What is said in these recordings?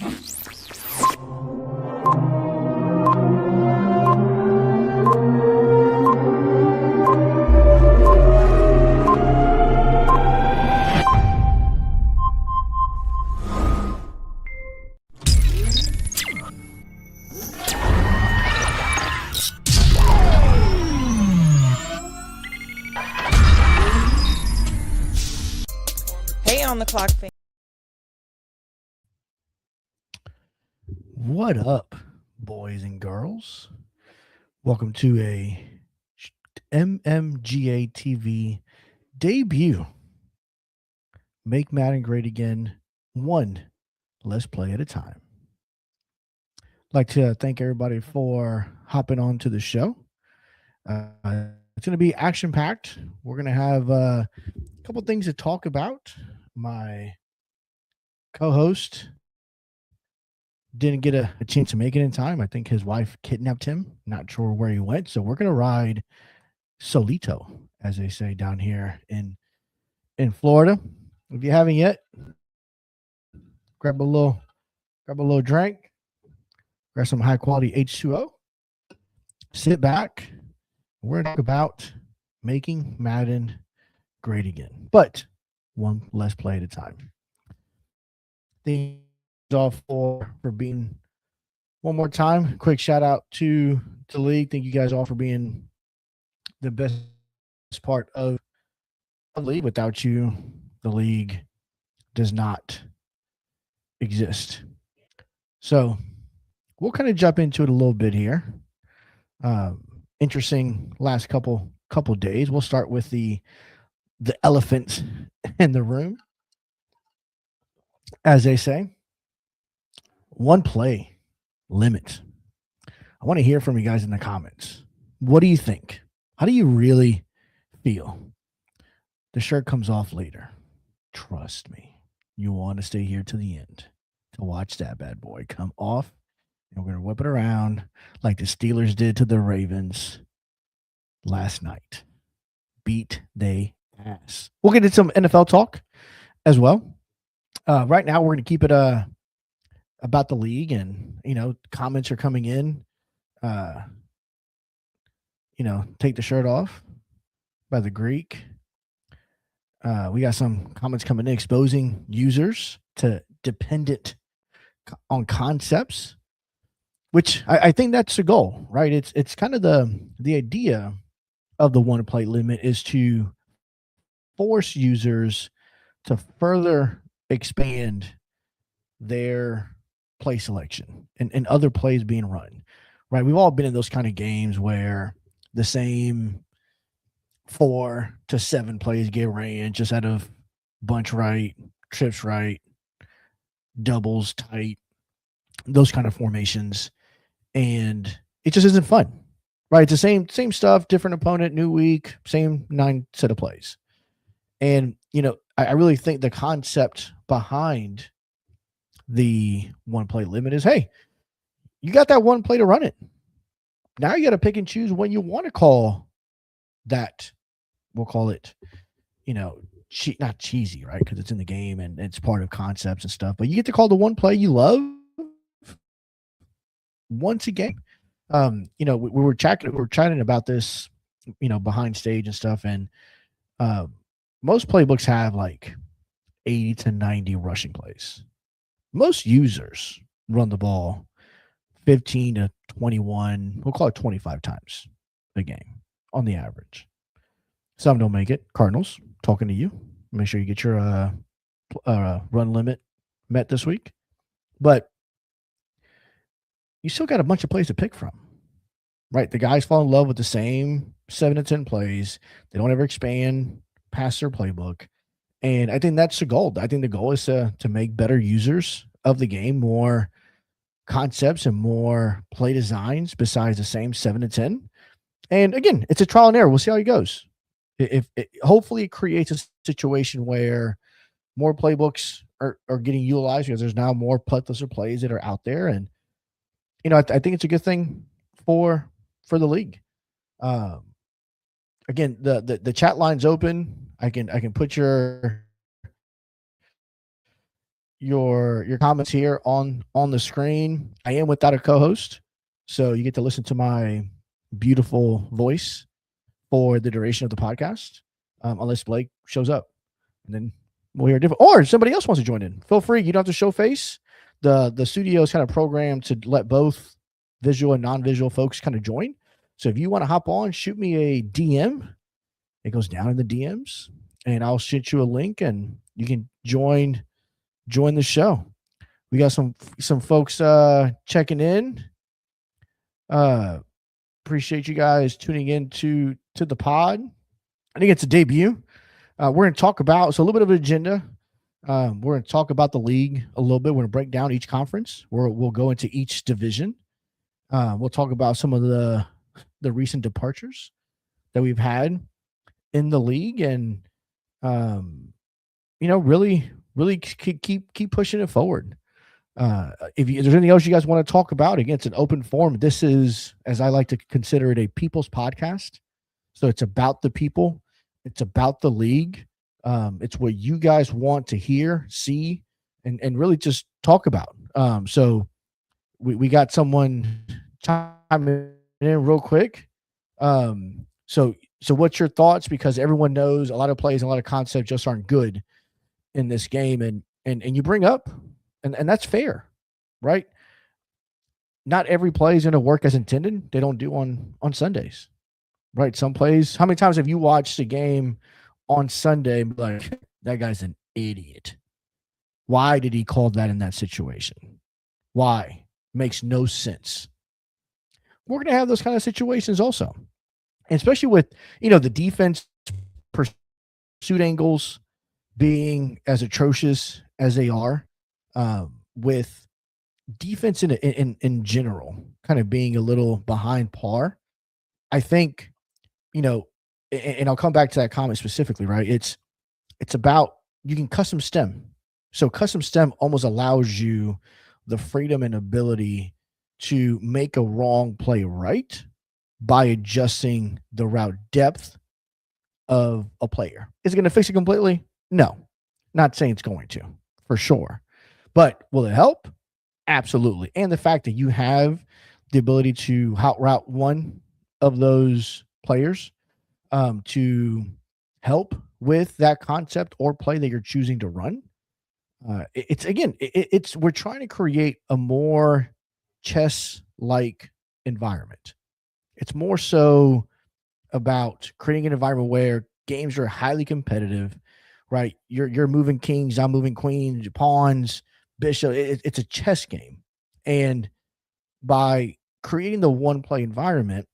On the clock. What up, boys and girls? Welcome to a MMGA TV debut. Make Madden great again, one let's play at a time. I'd like to thank everybody for hopping on to the show. It's going to be action-packed. We're going to have a couple things to talk about. My co-host didn't get a chance to make it in time. I think his wife kidnapped him. Not sure where he went. So we're going to ride solito, as they say down here in Florida. If you haven't yet, grab a little drink, grab some high quality H2O, sit back. We're going to talk about making Madden great again, but one let's play at a time. Thank you all for being one more time. Quick shout out to the league. Thank you guys all for being the best part of the league. Without you, the league does not exist. So we'll kind of jump into it a little bit here. Interesting last couple days. We'll start with the elephant in the room, as they say. One play limit. I want to hear from you guys in the comments. What do you think? How do you really feel? The shirt comes off later. Trust me, you want to stay here to the end to watch that bad boy come off, and we're going to whip it around like the Steelers did to the Ravens last night. Beat they ass. We'll get into some NFL talk as well. Right now, we're going to keep it about the league, and comments are coming in. Take the shirt off by the Greek. We got some comments coming in exposing users to dependent on concepts, which I think that's the goal, right? It's kind of the idea of the one play limit is to force users to further expand their play selection and other plays being run, right? We've all been in those kind of games where the same 4 to 7 plays get ran just out of bunch right, trips right, doubles tight, those kind of formations, and it just isn't fun, right? It's the same stuff, different opponent, new week, same 9 set of plays. And I really think the concept behind the one play limit is, hey, you got that one play to run it. Now you got to pick and choose when you want to call that. We'll call it, not cheesy, right? Because it's in the game and it's part of concepts and stuff. But you get to call the one play you love once a game. We were chatting about this, behind stage and stuff. And most playbooks have like 80 to 90 rushing plays. Most users run the ball 15 to 21, we'll call it 25 times a game on the average. Some don't make it. Cardinals, talking to you. Make sure you get your run limit met this week. But you still got a bunch of plays to pick from, right? The guys fall in love with the same 7 to 10 plays. They don't ever expand past their playbook. And I think that's the goal. I think the goal is to make better users of the game, more concepts and more play designs besides the same 7 to 10. And again, it's a trial and error. We'll see how it goes. Hopefully it creates a situation where more playbooks are getting utilized because there's now more playthroughs plays that are out there. And, I think it's a good thing for the league. Again, the chat line's open. I can put your your comments here on the screen. I am without a co-host, so you get to listen to my beautiful voice for the duration of the podcast, unless Blake shows up, and then we'll hear different. Or somebody else wants to join in. Feel free. You don't have to show face. The studio is kind of programmed to let both visual and non-visual folks kind of join. So if you want to hop on, shoot me a DM. It goes down in the DMs, and I'll shoot you a link, and you can join the show. We got some folks checking in. Appreciate you guys tuning in to the pod. I think it's a debut. We're going to talk about, so a little bit of an agenda. We're going to talk about the league a little bit. We're going to break down each conference. We'll go into each division. We'll talk about some of the recent departures that we've had in the league, and really keep pushing it forward. If there's anything else you guys want to talk about, again, it's an open forum. This is, as I like to consider it, a people's podcast. So it's about the people. It's about the league. It's what you guys want to hear, see, and really just talk about. So we got someone chiming in real quick. So what's your thoughts? Because everyone knows a lot of plays and a lot of concepts just aren't good in this game. And you bring up, and that's fair, right? Not every play is going to work as intended. They don't do on Sundays, right? Some plays. How many times have you watched a game on Sunday and be like, that guy's an idiot? Why did he call that in that situation? Why? Makes no sense. We're going to have those kind of situations also. And especially with, the defense pursuit angles being as atrocious as they are, with defense in general kind of being a little behind par. I think, and I'll come back to that comment specifically, right? It's about, you can custom stem. So custom stem almost allows you the freedom and ability to make a wrong play right by adjusting the route depth of a player. Is it going to fix it completely? No. Not saying it's going to, for sure. But will it help? Absolutely. And the fact that you have the ability to hot route one of those players to help with that concept or play that you're choosing to run. We're trying to create a more chess-like environment. It's more so about creating an environment where games are highly competitive, right? You're moving kings, I'm moving queens, pawns, bishop. It's a chess game. And by creating the one play environment,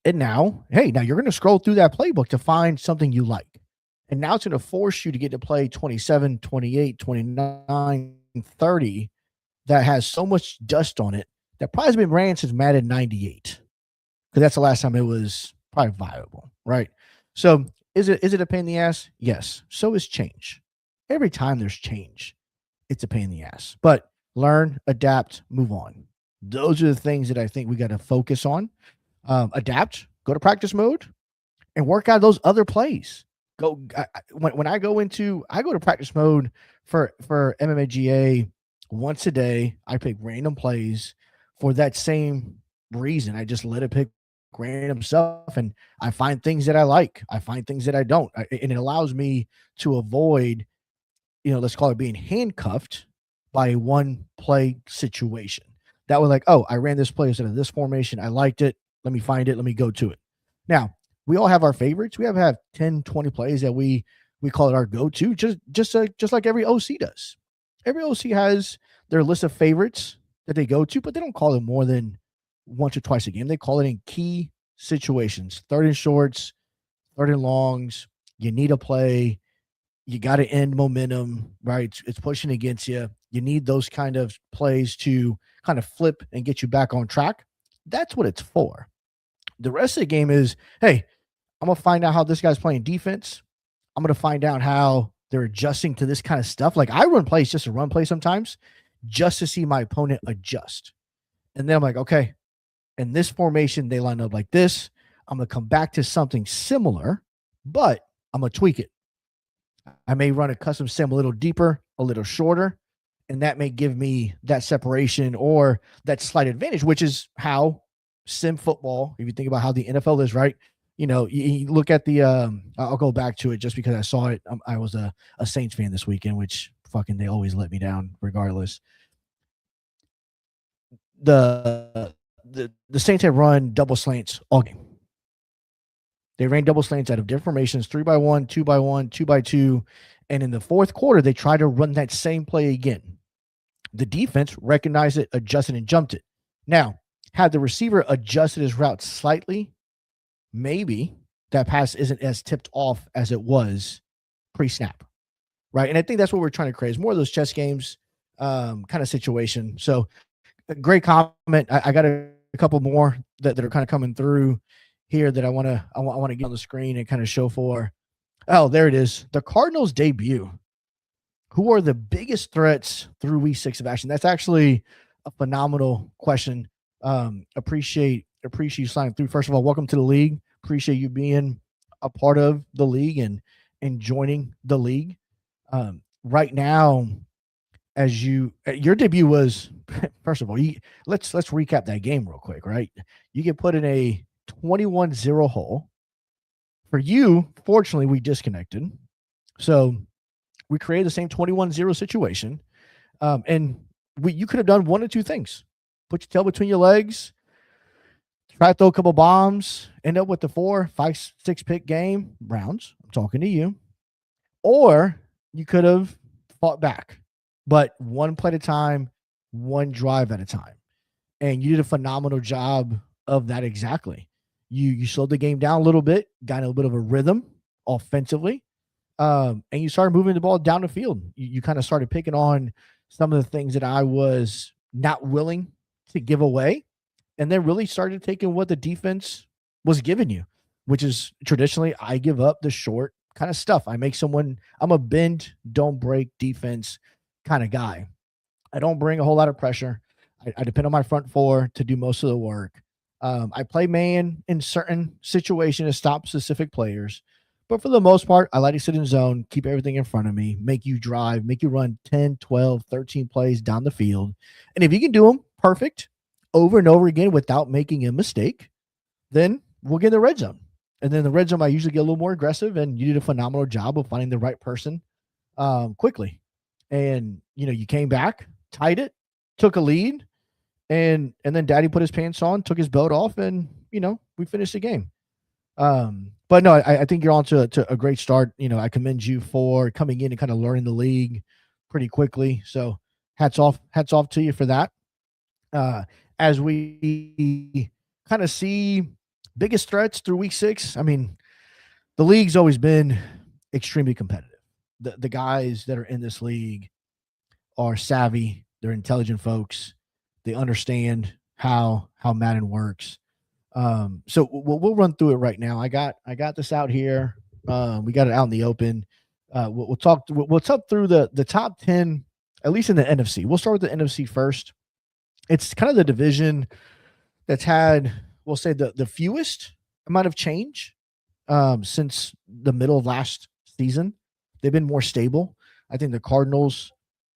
and now you're going to scroll through that playbook to find something you like. And now it's going to force you to get to play 27, 28, 29, 30 that has so much dust on it that probably has been ran since Madden 98. Because that's the last time it was probably viable, right? So is it a pain in the ass? Yes. So is change. Every time there's change, it's a pain in the ass. But learn, adapt, move on. Those are the things that I think we got to focus on. Adapt, go to practice mode, and work out those other plays. When I go to practice mode for MMGA once a day. I pick random plays for that same reason. I just let it pick random stuff, and I find things that I like. I find things that I don't, and it allows me to avoid, let's call it being handcuffed by a one play situation. That was like, oh, I ran this play instead of this formation. I liked it. Let me find it. Let me go to it. Now, we all have our favorites. We have 10, 20 plays that we call it our go-to, just like every OC does. Every OC has their list of favorites that they go to, but they don't call it more than once or twice a game. They call it in key situations, third and shorts, third and longs. You need a play. You got to end momentum, right? It's pushing against you. You need those kind of plays to kind of flip and get you back on track. That's what it's for. The rest of the game is, hey, I'm going to find out how this guy's playing defense. I'm going to find out how they're adjusting to this kind of stuff. Like, I run plays just to run plays sometimes, just to see my opponent adjust. And then I'm like, okay, in this formation, they line up like this. I'm going to come back to something similar, but I'm going to tweak it. I may run a custom sim a little deeper, a little shorter, and that may give me that separation or that slight advantage, which is how sim football, if you think about how the NFL is, right? You look at the I'll go back to it just because I saw it. I was a Saints fan this weekend, which fucking they always let me down regardless. The Saints had run double slants all game. They ran double slants out of different formations, 3x1, 2x1, 2x2. And in the fourth quarter, they tried to run that same play again. The defense recognized it, adjusted, and jumped it. Now, had the receiver adjusted his route slightly, maybe that pass isn't as tipped off as it was pre-snap, right? And I think that's what we're trying to create is more of those chess games kind of situation. So, a great comment. I got a couple more that are kind of coming through here that I want to get on the screen and kind of show for. Oh, there it is. The Cardinals debut. Who are the biggest threats through week 6 of action? That's actually a phenomenal question. Appreciate you signing through. First of all, welcome to the league. Appreciate you being a part of the league and joining the league. Right now, as your debut was, first of all, let's recap that game real quick, right? You get put in a 21-0 hole. For you, fortunately, we disconnected. So we created the same 21-0 situation. And you could have done one of two things. Put your tail between your legs, try to throw a couple bombs, end up with the 4, 5, 6 pick game. Browns, I'm talking to you. Or you could have fought back, but one play at a time, one drive at a time. And you did a phenomenal job of that exactly. You slowed the game down a little bit, got a little bit of a rhythm offensively, and you started moving the ball down the field. You kind of started picking on some of the things that I was not willing to give away, and then really started taking what the defense was giving you, which is traditionally I give up the short kind of stuff. I'm a bend, don't break defense kind of guy. I don't bring a whole lot of pressure. I depend on my front 4 to do most of the work. I play man in certain situations to stop specific players. But for the most part, I like to sit in zone, keep everything in front of me, make you drive, make you run 10, 12, 13 plays down the field. And if you can do them perfect over and over again without making a mistake, then we'll get in the red zone. And then the red zone, I usually get a little more aggressive, and you did a phenomenal job of finding the right person quickly. And, you came back, tied it, took a lead, and then Daddy put his pants on, took his belt off, and, we finished the game. But no, I think you're on to a great start. I commend you for coming in and kind of learning the league pretty quickly. So hats off to you for that. As we kind of see biggest threats through week 6, I mean, the league's always been extremely competitive. The guys that are in this league are savvy. They're intelligent folks. They understand how Madden works. So we'll run through it right now. I got this out here. We got it out in the open. We'll talk through the top 10, at least in the NFC. We'll start with the NFC first. It's kind of the division that's had, we'll say, the fewest amount of change since the middle of last season. They've been more stable. I think the Cardinals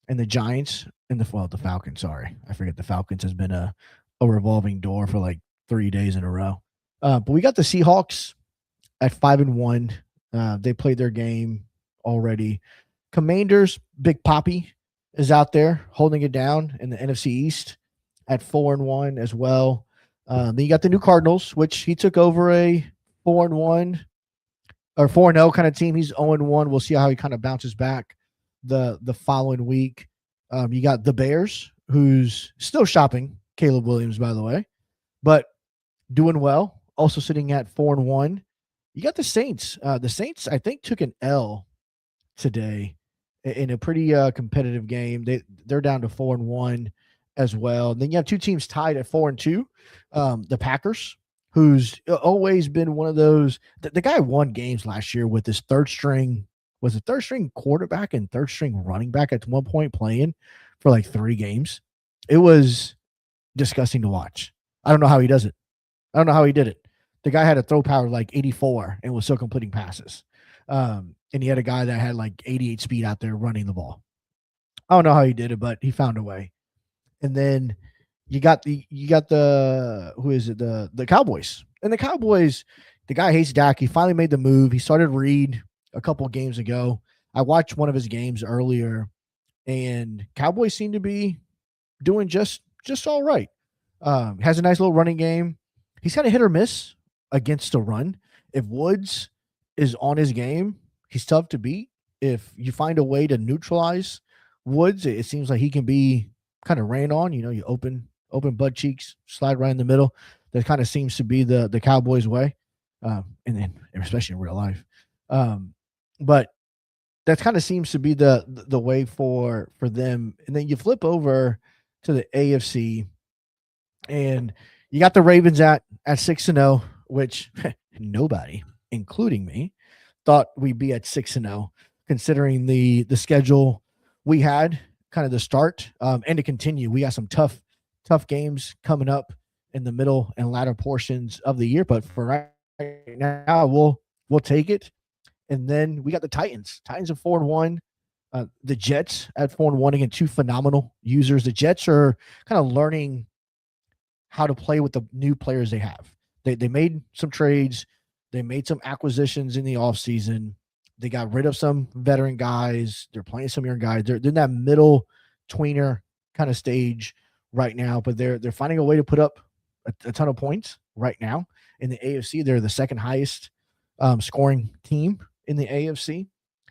and the Giants and the Falcons. Sorry, I forget the Falcons has been a revolving door for like 3 days in a row. But we got the Seahawks at 5-1. They played their game already. Commanders, Big Poppy is out there holding it down in the NFC East at 4-1 as well. Then you got the new Cardinals, which he took over a 4-1 or 4-0 kind of team. He's 0-1. We'll see how he kind of bounces back the following week. You got the Bears, who's still shopping Caleb Williams, by the way, but doing well, also sitting at 4-1. You got the Saints. The Saints, I think, took an L today in a pretty competitive game. They're down to 4-1 as well. And then you have 2 teams tied at 4-2. The Packers, who's always been one of those. The guy won games last year with his third string quarterback and third string running back at one point playing for like 3 games. It was disgusting to watch. I don't know how he does it. I don't know how he did it. The guy had a throw power like 84 and was still completing passes. And he had a guy that had like 88 speed out there running the ball. I don't know how he did it, but he found a way. And then you got the who is it? The Cowboys. And the Cowboys, the guy hates Dak. He finally made the move. He started Reed a couple of games ago. I watched one of his games earlier, and Cowboys seem to be doing just all right. Has a nice little running game. He's kind of hit or miss against the run. If Woods is on his game, he's tough to beat. If you find a way to neutralize Woods, it seems like he can be kind of ran on. You open butt cheeks, slide right in the middle. That kind of seems to be the Cowboys' way, and then especially in real life. But that kind of seems to be the way for them. And then you flip over to the AFC, and you got the Ravens at 6-0, which nobody, including me, thought we'd be at 6-0, considering the schedule we had, kind of the start, and to continue. We got some tough games coming up in the middle and latter portions of the year, but for right now, we'll take it. And then we got the Titans. Titans at 4-1. The Jets at 4-1. Again, two phenomenal users. The Jets are kind of learning how to play with the new players they have. They made some trades. They made some acquisitions in the offseason. They got rid of some veteran guys. They're playing some young guys. They're in that middle tweener kind of stage right now, but they're finding a way to put up a ton of points right now. In the AFC, they're the second highest scoring team in the AFC.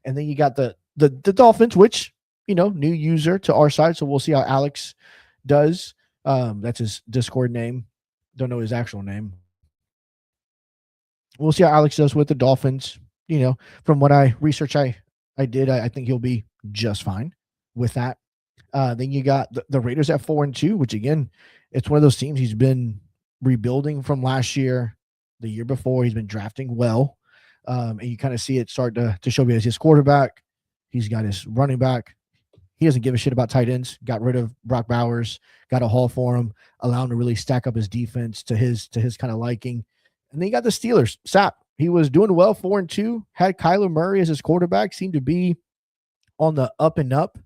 And then you got the Dolphins, which, new user to our side. So we'll see how Alex does. That's his Discord name. Don't know his actual name. We'll see how Alex does with the Dolphins. From what I did, I think he'll be just fine with that. Then you got the Raiders at 4-2, which again, it's one of those teams he's been rebuilding from last year, the year before. He's been drafting well. And you kind of see it start to show me as his quarterback. He's got his running back. He doesn't give a shit about tight ends. Got rid of Brock Bowers, got a haul for him, allow him to really stack up his defense to his kind of liking. And then you got the Steelers. Sapp, he was doing well, 4-2, had Kyler Murray as his quarterback, seemed to be on the up and up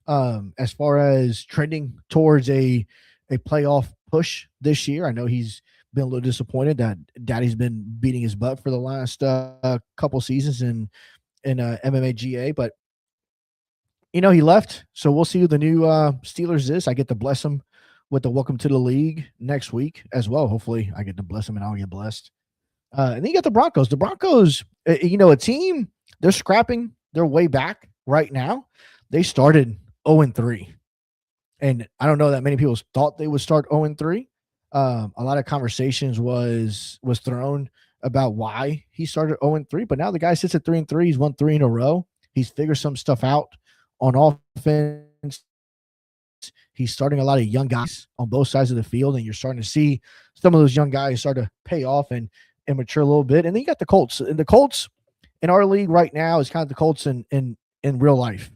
as far as trending towards a playoff push this year. I know he's been a little disappointed that Daddy's been beating his butt for the last couple seasons in MMGA, but he left, so we'll see who the new Steelers is. I get to bless him with the welcome to the league next week as well. Hopefully I get to bless him and I'll get blessed. And then you got the Broncos. The Broncos, a team, they're scrapping their way back right now. They started 0-3. And I don't know that many people thought they would start 0-3. A lot of conversations was thrown about why he started 0-3, but now the guy sits at 3-3. He's won 3 in a row. He's figured some stuff out on offense. He's starting a lot of young guys on both sides of the field, and you're starting to see some of those young guys start to pay off and mature a little bit. And then you got the Colts. And the Colts in our league right now is kind of the Colts in real life.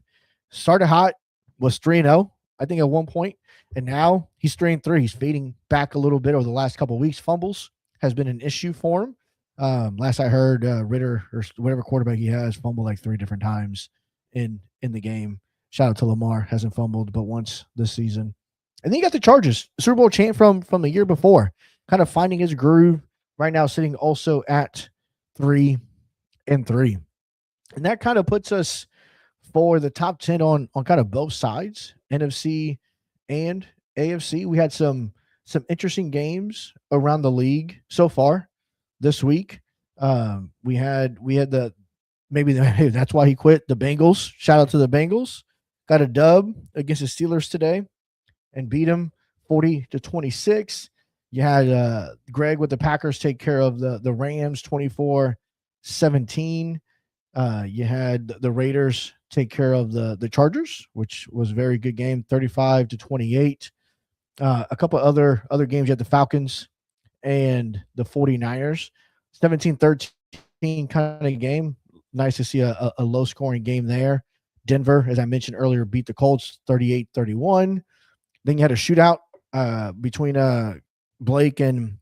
Started hot, was 3-0, I think, at one point, and now he's 3-3. He's fading back a little bit over the last couple of weeks. Fumbles has been an issue for him. Last I heard, Ritter or whatever quarterback he has fumbled like 3 different times in the game. Shout out to Lamar, hasn't fumbled but once this season. And then you got the Chargers, Super Bowl champ from the year before, kind of finding his groove right now, sitting also at 3-3. And that kind of puts us for the top 10 on kind of both sides, NFC and AFC. We had some interesting games around the league so far this week. We had maybe that's why he quit, the Bengals. Shout out to the Bengals. Got a dub against the Steelers today and beat them 40-26. You had Greg with the Packers take care of the Rams 24-17. You had the Raiders take care of the Chargers, which was a very good game, 35-28. A couple other games, you had the Falcons and the 49ers, 17-13 kind of game. Nice to see a low-scoring game there. Denver, as I mentioned earlier, beat the Colts 38-31. Then you had a shootout between Blake and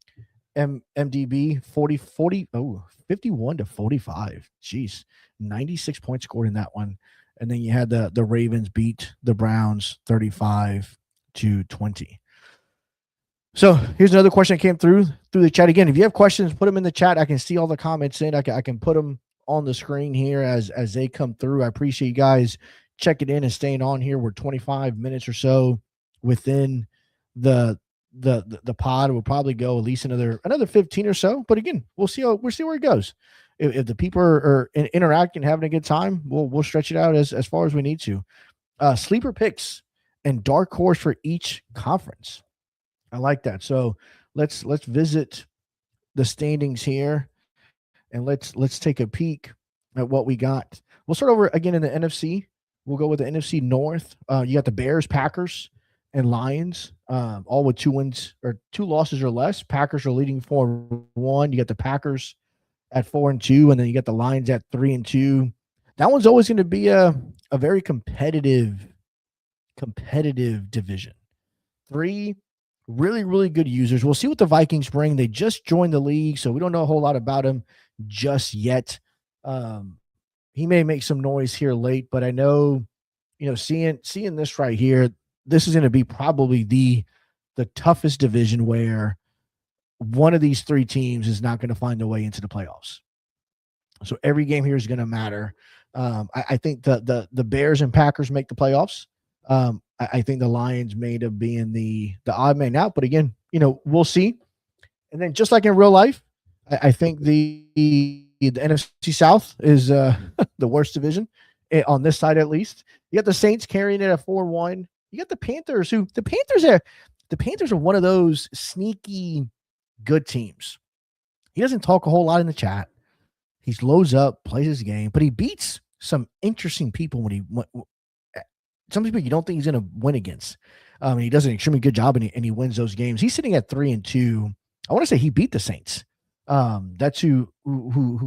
MDB, 51-45. Jeez, 96 points scored in that one. And then you had the Ravens beat the Browns 35-20. So here's another question that came through the chat. Again, if you have questions, put them in the chat. I can see all the comments in. I can put them on the screen here as they come through. I appreciate you guys checking in and staying on here. We're 25 minutes or so within the pod. We'll probably go at least another 15 or so. But again, we'll see where it goes. If the people are interacting, having a good time, we'll stretch it out as far as we need to. Sleeper picks and dark horse for each conference. I like that. So let's visit the standings here, and let's take a peek at what we got. We'll start over again in the NFC. We'll go with the NFC North. You got the Bears, Packers, and Lions, all with 2 wins or 2 losses or less. Packers are leading 4-1. You got the Packers at 4-2, and then you got the Lions at 3-2. That one's always going to be a very competitive division. 3 really, really good users. We'll see what the Vikings bring. They just joined the league, so we don't know a whole lot about him just yet. He may make some noise here late, but I know, seeing this right here, this is going to be probably the toughest division where one of these 3 teams is not going to find their way into the playoffs. So every game here is going to matter. I think the Bears and Packers make the playoffs. I think the Lions may end up being the odd man out, but again, we'll see. And then just like in real life, I think the NFC South is the worst division on this side, at least. You got the Saints carrying it at 4-1. You got the Panthers, the Panthers are one of those sneaky good teams. He doesn't talk a whole lot in the chat. He loads up, plays his game, but he beats some interesting people some people you don't think he's going to win against. He does an extremely good job, and he wins those games. He's sitting at 3-2. I want to say he beat the Saints. That's who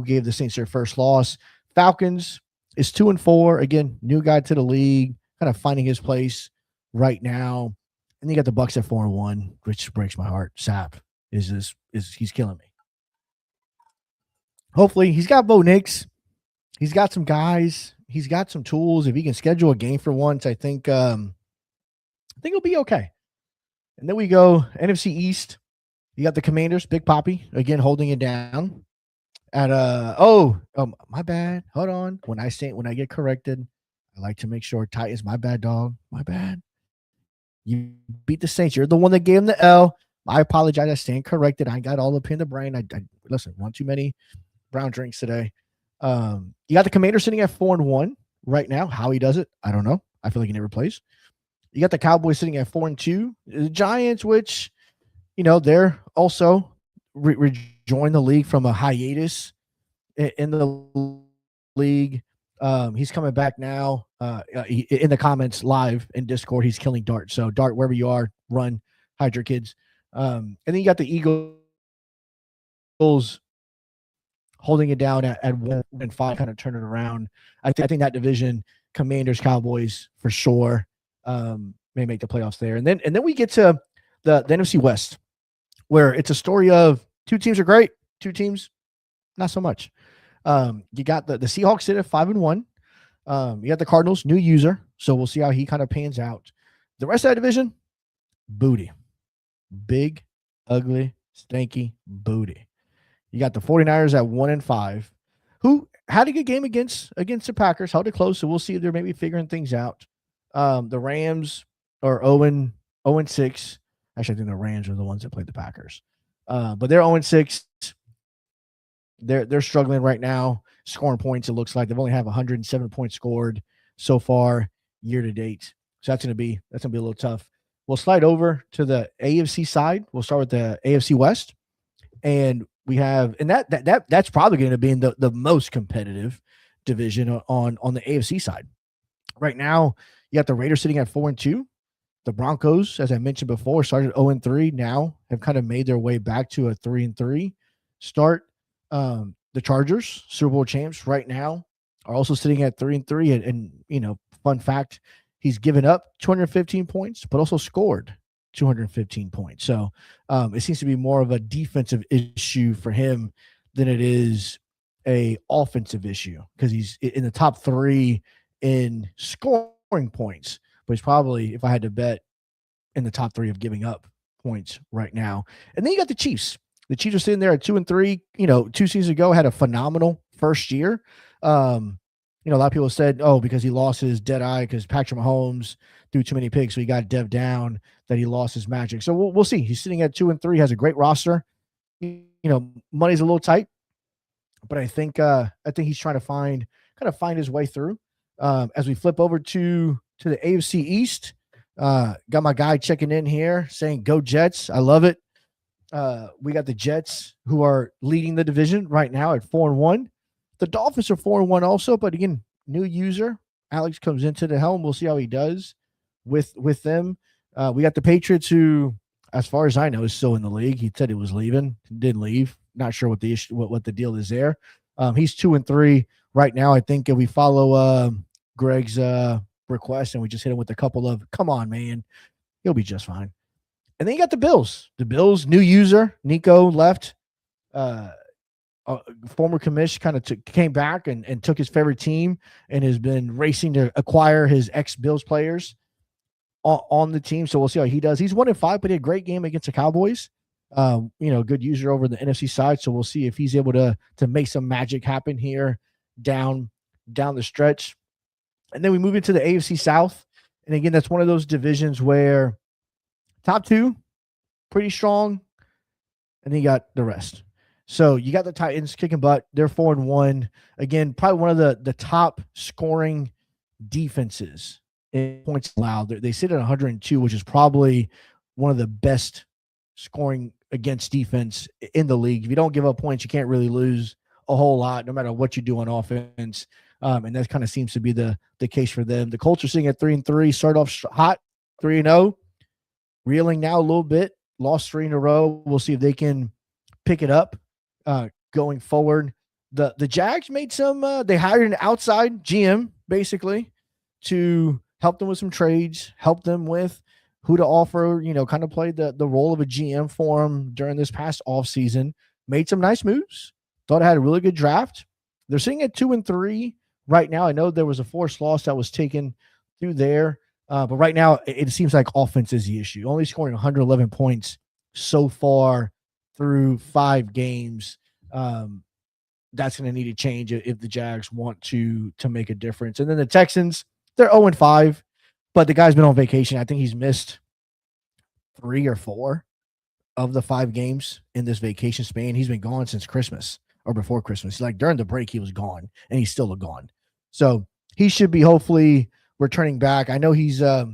gave the Saints their first loss. Falcons is 2-4. Again, new guy to the league, kind of finding his place right now. And you got the Bucks at 4-1, which breaks my heart. Sap he's killing me. Hopefully, he's got Bo Nix. He's got some guys. He's got some tools. If he can schedule a game for once, I think he'll be okay. And then we go NFC East. You got the Commanders, Big Poppy, again holding it down. At my bad. Hold on. When I get corrected, I like to make sure Titans. My bad, dog. My bad. You beat the Saints. You're the one that gave them the L. I apologize. I stand corrected. I got all up in the brain. I listen. One too many brown drinks today. You got the Commanders sitting at 4-1 right now. How he does it, I don't know. I feel like he never plays. You got the Cowboys sitting at 4-2. The Giants, which, they're also rejoined the league from a hiatus in the league. He's coming back now. In the comments live in Discord, he's killing Dart. So Dart, wherever you are, run, hide your kids. And then you got the Eagles holding it down at 1-5, kind of turning around. I think that division, Commanders, Cowboys, for sure, may make the playoffs there. And then we get to the NFC West, where it's a story of 2 teams are great, 2 teams not so much. You got the Seahawks sit at 5-1. You got the Cardinals, new user, so we'll see how he kind of pans out. The rest of that division, booty. Big, ugly, stanky booty. You got the 49ers at 1-5, who had a good game against the Packers, held it close, so we'll see if they're maybe figuring things out. The Rams are 0-6. Actually, I think the Rams are the ones that played the Packers. But they're 0-6. They're struggling right now, scoring points. It looks like they've only have 107 points scored so far year to date. So that's gonna be a little tough. We'll slide over to the AFC side. We'll start with the AFC West, and we have, and that's probably going to be in the most competitive division on the AFC side. Right now, you got the Raiders sitting at 4-2. The Broncos, as I mentioned before, started 0-3. Now have kind of made their way back to a 3-3 start. The Chargers, Super Bowl champs, right now are also sitting at 3-3. And fun fact, he's given up 215 points, but also scored 215 points. So it seems to be more of a defensive issue for him than it is a offensive issue, because he's in the top 3 in scoring points, but he's probably, if I had to bet, in the top 3 of giving up points right now. And then you got the Chiefs. The Chiefs are sitting there at 2-3. 2 seasons ago had a phenomenal first year. A lot of people said, oh, because he lost his dead eye because Patrick Mahomes threw too many picks, so he got Dev down, that he lost his magic. So we'll see. He's sitting at 2-3, has a great roster. Money's a little tight, but I think he's trying to find his way through. As we flip over to the AFC East, got my guy checking in here saying, "Go Jets!" I love it. We got the Jets, who are leading the division right now at 4-1. The Dolphins are 4-1 also, but again, new user Alex comes into the helm. We'll see how he does with them. We got the Patriots, who, as far as I know, is still in the league. He said he was leaving, didn't leave. Not sure what the issue, what the deal is there. He's 2-3 right now. I think if we follow Greg's request and we just hit him with a couple of, come on, man, he'll be just fine. And then you got the Bills. The Bills, new user Nico left. Former commish kind of came back and took his favorite team and has been racing to acquire his ex-Bills players on the team. So we'll see how he does. He's 1-5, but he had a great game against the Cowboys. Good user over the NFC side. So we'll see if he's able to make some magic happen here down the stretch. And then we move into the AFC South. And again, that's one of those divisions where top 2, pretty strong. And then you got the rest. So you got the Titans kicking butt. They're 4-1. Again, probably one of the top scoring defenses in points allowed. They sit at 102, which is probably one of the best scoring against defense in the league. If you don't give up points, you can't really lose a whole lot, no matter what you do on offense. And that kind of seems to be the case for them. The Colts are sitting at 3-3, start off hot, 3-0, reeling now a little bit, lost 3 in a row. We'll see if they can pick it up going forward. The Jags made some, they hired an outside GM basically to help them with some trades, help them with who to offer, kind of played the role of a GM for them during this past offseason, made some nice moves. Thought I had a really good draft. They're sitting at 2-3 right now. I know there was a forced loss that was taken through there, but right now it seems like offense is the issue. Only scoring 111 points so far through 5 games. That's going to need to change if the Jags want to make a difference. And then the Texans, they're 0-5, but the guy's been on vacation. I think he's missed 3 or 4 of the 5 games in this vacation span. He's been gone since Christmas or before Christmas. Like during the break, he was gone, and he's still gone. So he should be hopefully returning back. I know he's a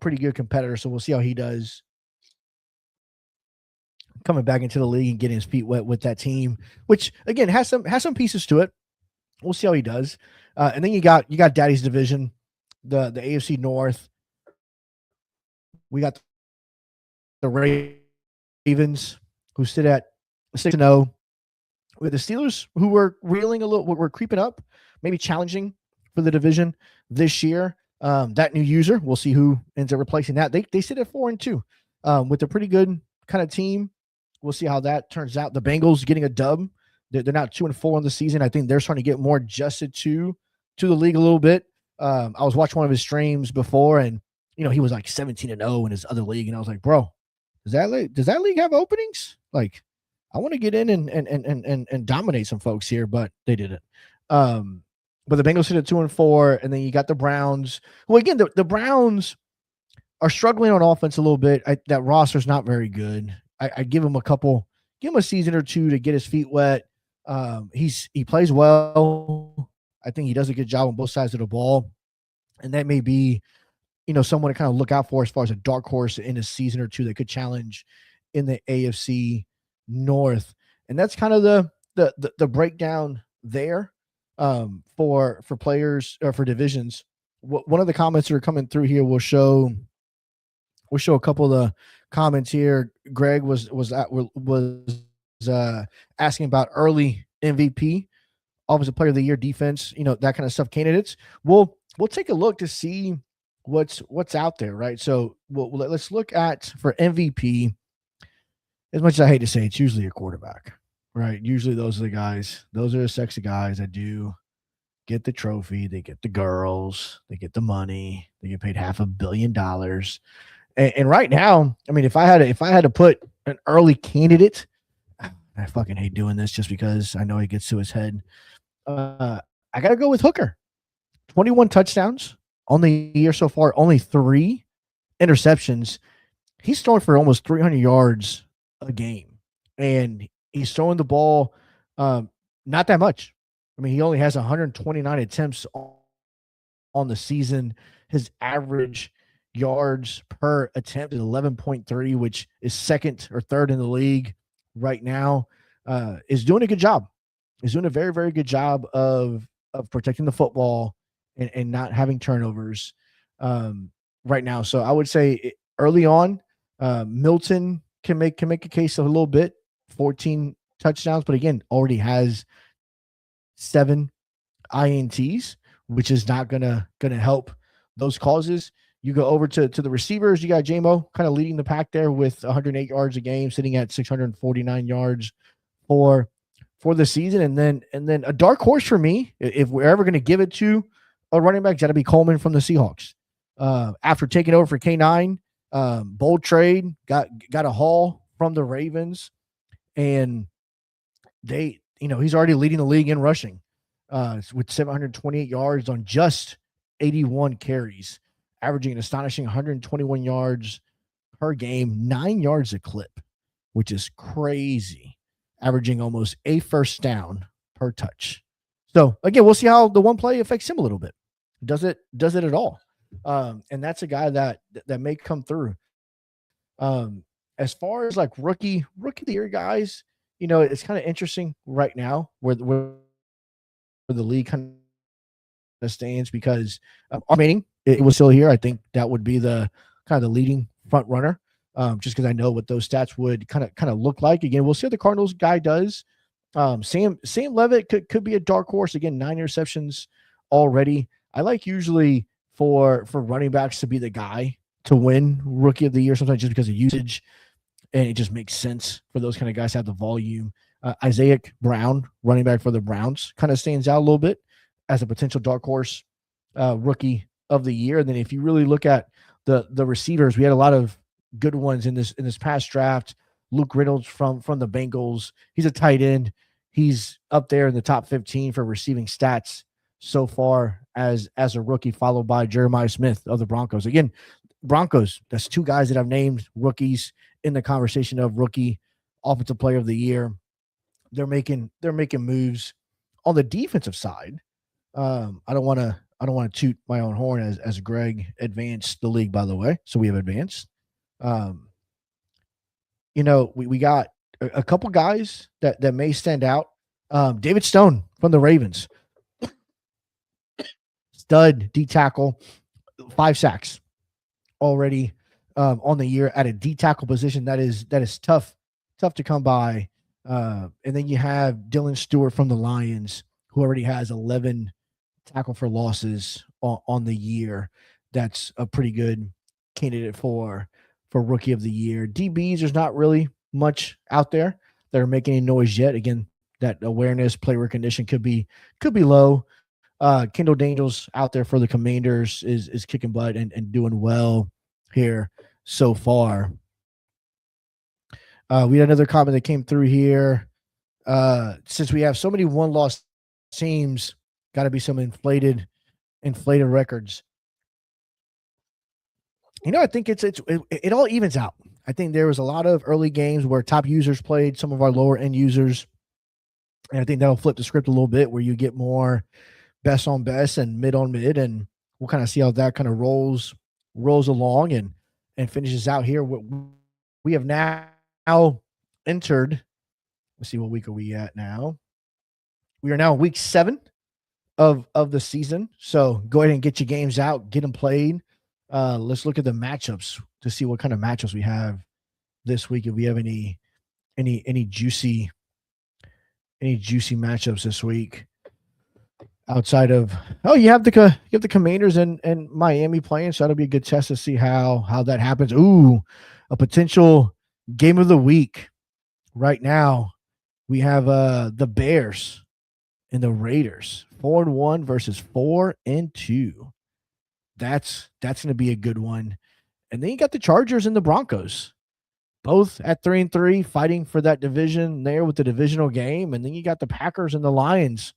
pretty good competitor, so we'll see how he does coming back into the league and getting his feet wet with that team, which again has some pieces to it. We'll see how he does. And then you got Daddy's division, the AFC North. We got the Ravens, who sit at 6-0. We have the Steelers, who were reeling a little, were creeping up, maybe challenging for the division this year. That new user, we'll see who ends up replacing that. They sit at 4-2 with a pretty good kind of team. We'll see how that turns out. The Bengals getting a dub. They're not 2-4 on the season. I think they're starting to get more adjusted to the league a little bit. I was watching one of his streams before, and he was like 17-0 in his other league, and I was like, bro, does that league have openings? Like, I want to get in and dominate some folks here, but they didn't. But the Bengals sit at 2-4, and then you got the Browns. Well, again, the Browns are struggling on offense a little bit. That roster's not very good. I give him a season or 2 to get his feet wet. He plays well. I think he does a good job on both sides of the ball, and that may be, someone to kind of look out for as far as a dark horse in a season or 2 that could challenge in the AFC North. And that's kind of the breakdown there for players or for divisions. One of the comments that are coming through here will show a couple of the comments here. Greg was asking about early MVP, offensive player of the year, defense, that kind of stuff, candidates. We'll take a look to see what's out there, right? So let's look at, for MVP, as much as I hate to say, it's usually a quarterback, right? Usually those are the guys. Those are the sexy guys that do get the trophy, they get the girls, they get the money, they get paid $500 million. And right now, I mean, if I had to put an early candidate, I fucking hate doing this just because I know it gets to his head. I gotta go with Hooker. 21 touchdowns on the year so far, only 3 interceptions. He's throwing for almost 300 yards a game, and he's throwing the ball not that much. I mean, he only has 129 attempts on the season. His average yards per attempt is 11.3, which is second or third in the league right now. Is doing a good job. Is doing a very, very good job of protecting the football and not having turnovers right now. So I would say early on, Milton can make a case a little bit. 14 touchdowns, but again, already has 7 INTs, which is not gonna help those causes. You go over to the receivers. You got JMO kind of leading the pack there with 108 yards a game, sitting at 649 yards for the season. And then a dark horse for me, if we're ever going to give it to a running back, got to be Coleman from the Seahawks. After taking over for K9, bold trade, got a haul from the Ravens, and he's already leading the league in rushing with 728 yards on just 81 carries, averaging an astonishing 121 yards per game, 9 yards a clip, which is crazy, averaging almost a first down per touch. So again, we'll see how the one play affects him a little bit. Does it at all? And that's a guy that may come through. As far as like rookie of the year guys, it's kind of interesting right now where the league kind of stands, because remaining it was still here. I think that would be the kind of the leading front runner, just because I know what those stats would kind of look like. Again, we'll see what the Cardinals guy does. Sam Levitt could be a dark horse. Again, 9 interceptions already. I like usually for running backs to be the guy to win rookie of the year, sometimes just because of usage, and it just makes sense for those kind of guys to have the volume. Isaiah Brown, running back for the Browns, kind of stands out a little bit as a potential dark horse rookie of the year. And then if you really look at the receivers, we had a lot of good ones in this past draft. Luke Reynolds from the Bengals, he's a tight end. He's up there in the top 15 for receiving stats so far as a rookie, followed by Jeremiah Smith of the Broncos. Again, Broncos, that's 2 guys that I've named rookies in the conversation of rookie offensive player of the year. They're making moves on the defensive side. I don't want to toot my own horn as Greg advanced the league, by the way. So we have advanced. We got a couple guys that may stand out. David Stone from the Ravens, stud D tackle, 5 sacks already on the year at a D tackle position. That is tough to come by. And then you have Dylan Stewart from the Lions, who already has 11 tackle for losses on the year. That's a pretty good candidate for rookie of the year. DBs, there's not really much out there that are making any noise yet. Again, that awareness, play recognition could be low. Kendall Daniels out there for the Commanders is kicking butt and doing well here so far. We had another comment that came through here. Since we have so many one-loss teams, got to be some inflated records. I think it all evens out. I think there was a lot of early games where top users played some of our lower end users, and I think that'll flip the script a little bit where you get more best on best and mid on mid, and we'll kind of see how that kind of rolls along and finishes out here. We have now entered. Let's see, what week are we at now? We are now in week 7 of the season. So go ahead and get your games out, get them played. Let's look at the matchups to see what kind of matchups we have this week. If we have any juicy matchups this week outside of, you have the Commanders and Miami playing, so that'll be a good test to see how that happens. Ooh, a potential game of the week right now. We have the Bears and the Raiders, 4-1 versus 4-2. That's going to be a good one. And then you got the Chargers and the Broncos, both at 3-3, fighting for that division there with the divisional game. And then you got the Packers and the Lions,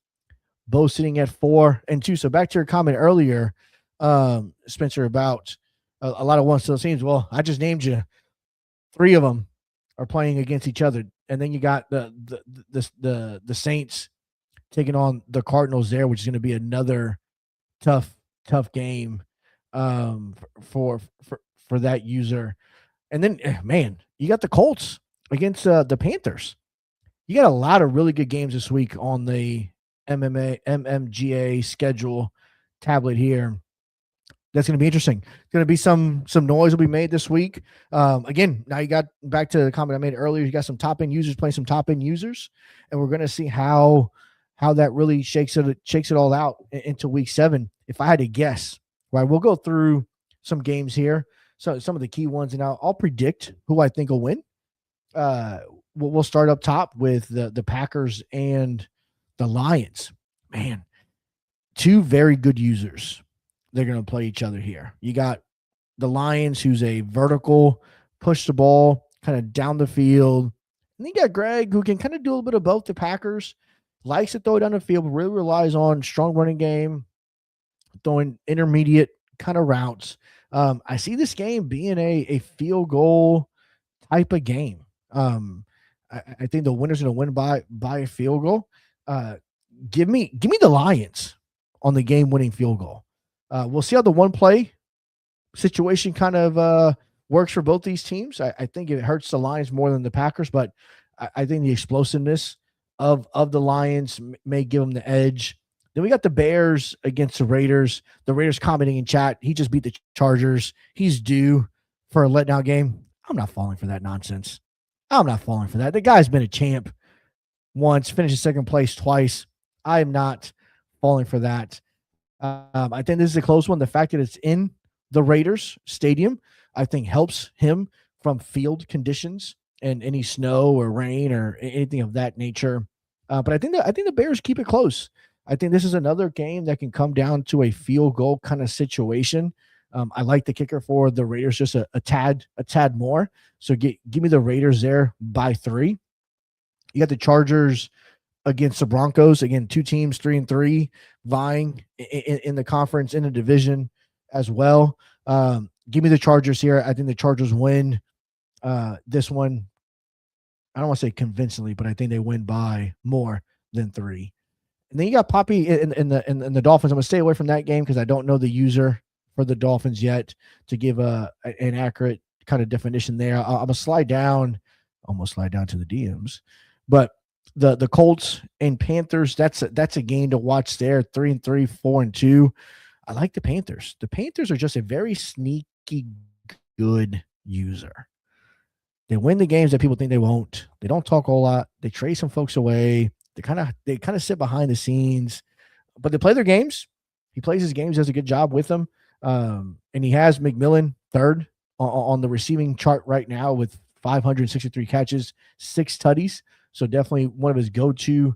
both sitting at 4-2. So back to your comment earlier, Spencer, about a lot of one-still teams. Well, I just named you 3 of them are playing against each other, and then you got the Saints taking on the Cardinals there, which is going to be another tough game for that user. And then, man, you got the Colts against the Panthers. You got a lot of really good games this week on the MMGA schedule tablet here. That's going to be interesting. Going to be some noise will be made this week. Again, now you got back to the comment I made earlier. You got some top end users playing some top end users, and we're going to see how that really shakes it all out into week 7. If I had to guess, right, we'll go through some games here, so some of the key ones, and I'll predict who I think will win. We'll start up top with the Packers and the Lions. Man, 2 very good users. They're going to play each other here. You got the Lions, who's a vertical, push the ball kind of down the field. And you got Greg, who can kind of do a little bit of both. The Packers likes to throw it down the field, really relies on strong running game, throwing intermediate kind of routes. I see this game being a field goal type of game. I think the winner's going to win by a field goal. Give me the Lions on the game-winning field goal. We'll see how the one play situation kind of works for both these teams. I think it hurts the Lions more than the Packers, but I think the explosiveness of the Lions may give them the edge. Then we got the Bears against the Raiders. The Raiders commenting in chat, he just beat the Chargers. He's due for a letdown game. I'm not falling for that nonsense. I'm not falling for that. The guy's been a champ once, finished in second place twice. I am not falling for that. I think this is a close one. The fact that it's in the Raiders stadium, I think helps him from field conditions and any snow or rain or anything of that nature. But I think the Bears keep it close. I think this is another game that can come down to a field goal kind of situation. I like the kicker for the Raiders just a tad more. So give me the Raiders there by 3. You got the Chargers against the Broncos. Again, 2 teams, 3-3, vying in the conference, in the division as well. Give me the Chargers here. I think the Chargers win this one. I don't want to say convincingly, but I think they win by more than 3. And then you got Poppy in the Dolphins. I'm going to stay away from that game because I don't know the user for the Dolphins yet to give an accurate kind of definition there. I'm going to slide down, almost slide down to the DMs. But the Colts and Panthers, that's a game to watch there. 3-3, 4-2. I like the Panthers. The Panthers are just a very sneaky good user. They win the games that people think they won't. They don't talk a whole lot. They trade some folks away. They kind of sit behind the scenes, but they play their games. He plays his games, does a good job with them. And he has McMillan third on the receiving chart right now with 563 catches, 6 tutties. So definitely one of his go-to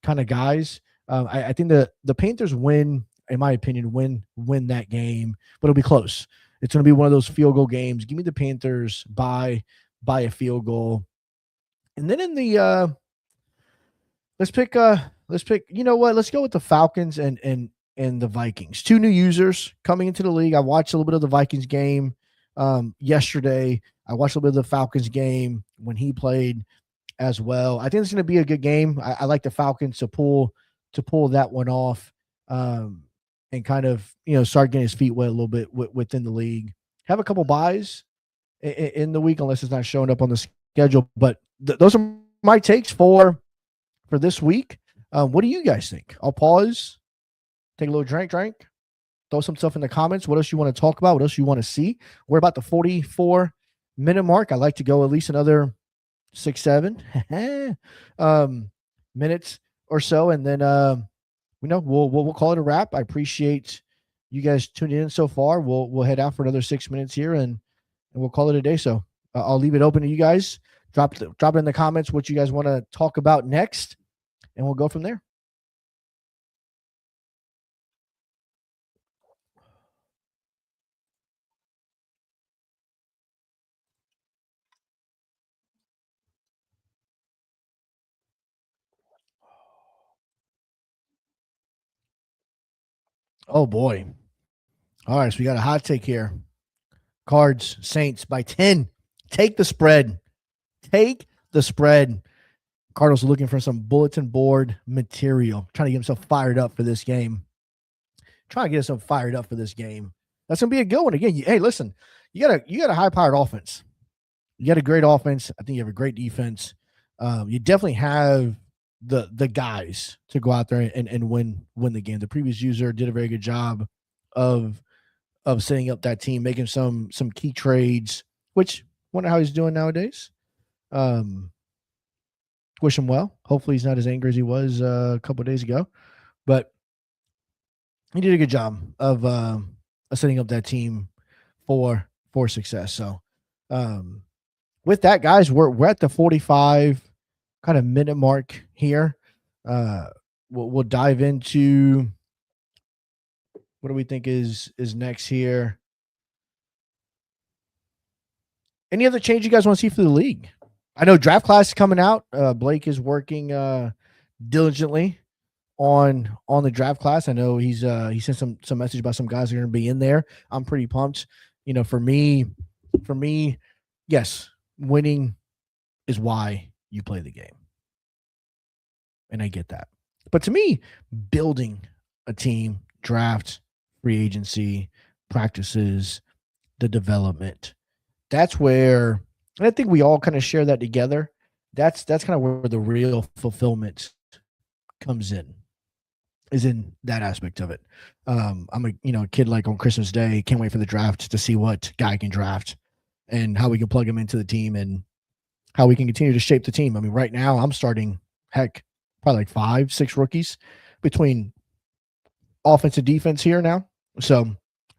kind of guys. I think the Panthers win, in my opinion, win that game, but it'll be close. It's going to be one of those field goal games. Give me the Panthers by a field goal. And then in the let's pick, you know what? Let's go with the Falcons and the Vikings. 2 new users coming into the league. I watched a little bit of the Vikings game yesterday. I watched a little bit of the Falcons game when he played as well. I think it's going to be a good game. I like the Falcons to pull that one off and kind of, start getting his feet wet a little bit within the league. Have a couple buys in the week unless it's not showing up on the schedule. But those are my takes for this week. What do you guys think? I'll pause, take a little drink, throw some stuff in the comments. What else you want to talk about? What else you want to see? We're about the 44-minute mark. I like to go at least another 6-7 minutes or so, and then we'll call it a wrap. I appreciate you guys tuning in so far. We'll head out for another 6 minutes here, and we'll call it a day. So I'll leave it open to you guys. Drop it in the comments what you guys want to talk about next, and we'll go from there. Oh, boy. All right, so we got a hot take here. Cards, Saints by 10. Take the spread. Take the spread. Cardinals are looking for some bulletin board material, trying to get himself fired up for this game. That's gonna be a good one. Again, hey, listen, you got a high-powered offense. You got a great offense. I think you have a great defense. You definitely have the guys to go out there and win the game. The previous user did a very good job of setting up that team, making some key trades, which I wonder how he's doing nowadays. Wish him well. Hopefully he's not as angry as he was a couple of days ago, but he did a good job of setting up that team for success. So with that, guys, we're at the 45 kind of minute mark here. We'll dive into what do we think is next here. Any other change you guys want to see for the league? I know draft class is coming out. Blake is working diligently on the draft class. I know he sent some message about some guys that are going to be in there. I'm pretty pumped. You know, for me, yes, winning is why you play the game, and I get that. But to me, building a team, draft, free agency, practices, the development, that's where, and I think we all kind of share that together. That's kind of where the real fulfillment comes in, is in that aspect of it. I'm a kid like on Christmas Day, can't wait for the draft to see what guy can draft and how we can plug him into the team and how we can continue to shape the team. I mean, right now I'm starting, probably like 5-6 rookies between offense and defense here now. So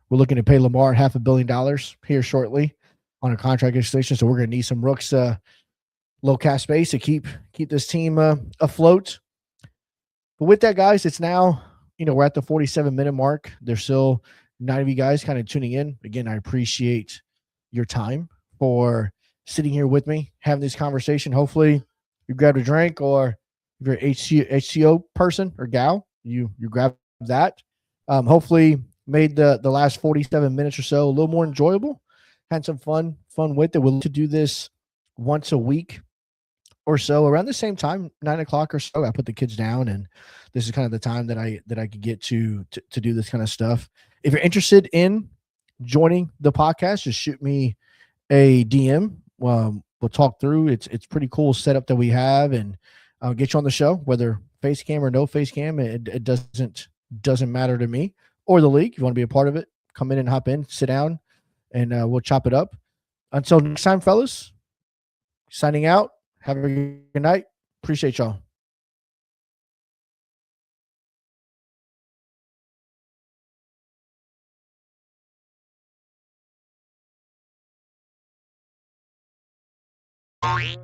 we're looking to pay Lamar $500 million here shortly on a contract extension. So we're going to need some rooks, low cap space to keep this team afloat. But with that, guys, it's now, we're at the 47-minute mark. There's still 9 of you guys kind of tuning in. Again, I appreciate your time for sitting here with me, having this conversation. Hopefully you grabbed a drink, or if you're an HCO person or gal, you grab that. Hopefully made the last 47 minutes or so a little more enjoyable. Had some fun with it. We'll to do this once a week or so around the same time, 9 o'clock or so. I put the kids down, and this is kind of the time that I could get to do this kind of stuff. If you're interested in joining the podcast, just shoot me a DM. We'll talk through. It's pretty cool setup that we have, and I'll get you on the show, whether face cam or no face cam. It doesn't matter to me or the league. If you want to be a part of it, come in and hop in, sit down, and we'll chop it up. Until next time, fellas, signing out. Have a good night. Appreciate y'all. Are you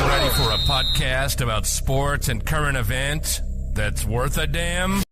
ready for a podcast about sports and current events that's worth a damn?